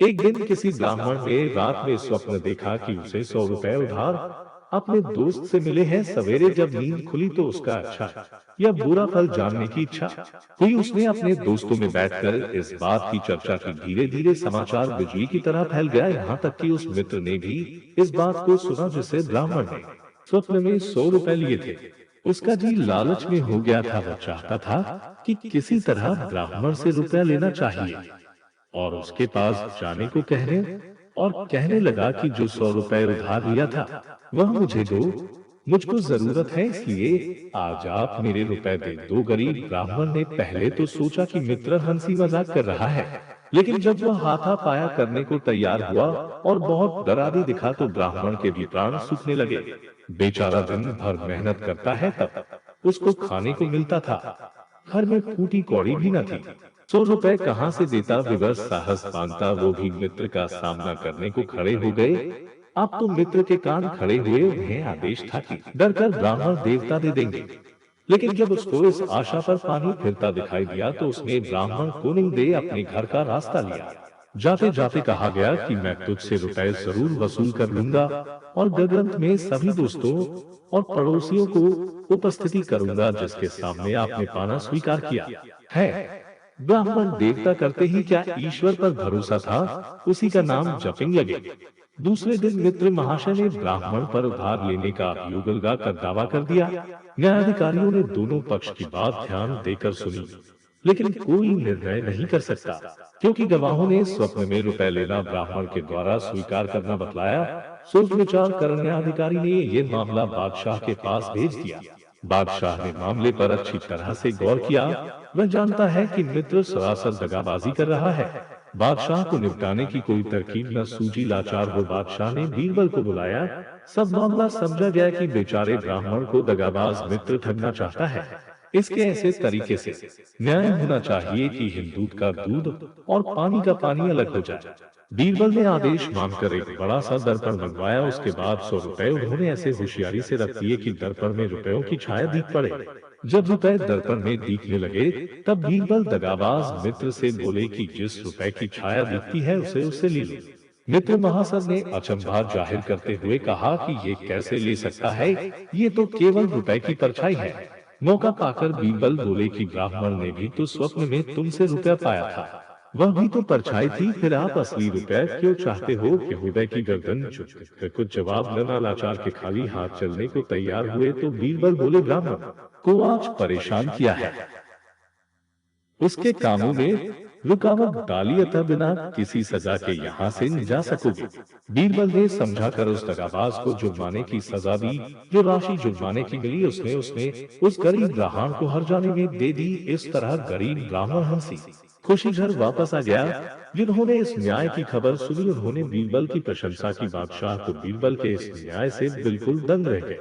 एक दिन किसी ब्राह्मण ने रात में स्वप्न देखा कि उसे 100 रुपए उधार अपने दोस्त से मिले हैं। सवेरे जब नींद खुली तो उसका अच्छा या बुरा फल जानने की इच्छा हुई। उसने अपने दोस्तों में बैठकर इस बात की चर्चा की। धीरे धीरे समाचार बिजली की तरह फैल गया, यहाँ तक कि उस मित्र ने भी इस बात को सुना जिससे ब्राह्मण ने स्वप्न में 100 रुपए लिए थे। उसका जी लालच में हो गया था। वो चाहता था कि किसी तरह ब्राह्मण से रुपया लेना चाहिए और उसके पास जाने को कहने लगा कि जो 100 रुपए उधार लिया था वह मुझे दो। मुझको जरूरत है, इसलिए आज आप मेरे रुपए दे दो। गरीब ब्राह्मण ने पहले तो सोचा कि मित्र हंसी मजाक कर रहा है, लेकिन जब वह हाथापाया करने को तैयार हुआ और बहुत डराने दिखा तो ब्राह्मण के भी प्राण सूखने लगे। बेचारा दिन भर मेहनत करता है, तब उसको खाने को मिलता था। घर में फूटी कौड़ी भी न थी। 100 रुपए कहाँ से देता? विवश साहस बांधता वो भी मित्र का सामना करने को खड़े हो गए। अब तो मित्र के कान खड़े हुए। उन्हें आदेश था कि डरकर ब्राह्मण देवता दे देंगे। लेकिन जब उसको इस आशा पर पानी फिरता दिखाई दिया तो उसने ब्राह्मण को नहीं दे अपने घर का रास्ता लिया। जाते जाते कहा गया कि मैं तुझसे रुपए जरूर वसूल कर लूंगा और गगन में सभी दोस्तों और पड़ोसियों को उपस्थिति करूंगा जिसके सामने आपने पाना स्वीकार किया है। ब्राह्मण देवता करते ही क्या ईश्वर पर भरोसा था, उसी का नाम जपेंगे लगे। दूसरे दिन मित्र महाशय ने ब्राह्मण पर उधार लेने का अभियोग लगाकर दावा कर दिया। न्यायाधिकारियों ने दोनों पक्ष की बात ध्यान देकर सुनी, लेकिन कोई निर्णय नहीं कर सकता, क्योंकि गवाहों ने स्वप्न में रुपए लेना ब्राह्मण के द्वारा स्वीकार करना बतलाया। सोच विचार कर न्यायाधिकारी ने यह मामला बादशाह के पास भेज दिया। बादशाह ने मामले पर अच्छी तरह से गौर किया। वह जानता है कि मित्र सरासर दगाबाजी कर रहा है। बादशाह को निपटाने की कोई तरकीब न सूझी। लाचार हो बादशाह ने बीरबल को बुलाया। सब मामला समझा गया कि बेचारे ब्राह्मण को दगाबाज मित्र ठगना चाहता है। इसके ऐसे तरीके से न्याय होना चाहिए कि हिंदूत का दूध और पानी का पानी अलग हो जाए। बीरबल ने आदेश मानकर एक बड़ा सा दर्पण मंगवाया। उसके बाद 100 रुपए उन्होंने ऐसे होशियारी से रख दिए कि दर्पण में रुपयों की छाया दिख पड़े। जब रुपए दर्पण में दिखने लगे तब बीरबल दगाबाज मित्र से बोले कि जिस रुपए की छाया दिखती है उसे उससे ले लो। मित्र महाशय ने अचंभा जाहिर करते हुए कहा कि ये कैसे ले सकता है, ये तो केवल रुपए की परछाई है। मौका पाकर बीरबल बोले कि ब्राह्मण ने भी तो स्वप्न में तुमसे रुपया पाया था, वह भी तो परछाई थी, फिर आप असली रुपया क्यों चाहते हो? यहूदा की गर्दन झुक कुछ जवाब न लाचार के खाली हाथ चलने को तैयार हुए तो बीरबल बोले ब्राह्मण को आज परेशान किया है, उसके कामों में रुकावट डाली, अतः बिना किसी सजा के यहाँ से नहीं जा सकोगे। बीरबल ने समझाकर उस दगाबाज को जुर्माने की सजा दी। जो राशि जुर्माने की मिली उसने उसने उस गरीब ब्राह्मण को हर जाने में दे दी। इस तरह गरीब ब्राह्मण हंसी खुशी घर वापस आ गया। जिन्होंने इस न्याय की खबर सुनी उन्होंने बीरबल की प्रशंसा की। बादशाह को बीरबल के इस न्याय से बिल्कुल दंग रह गए।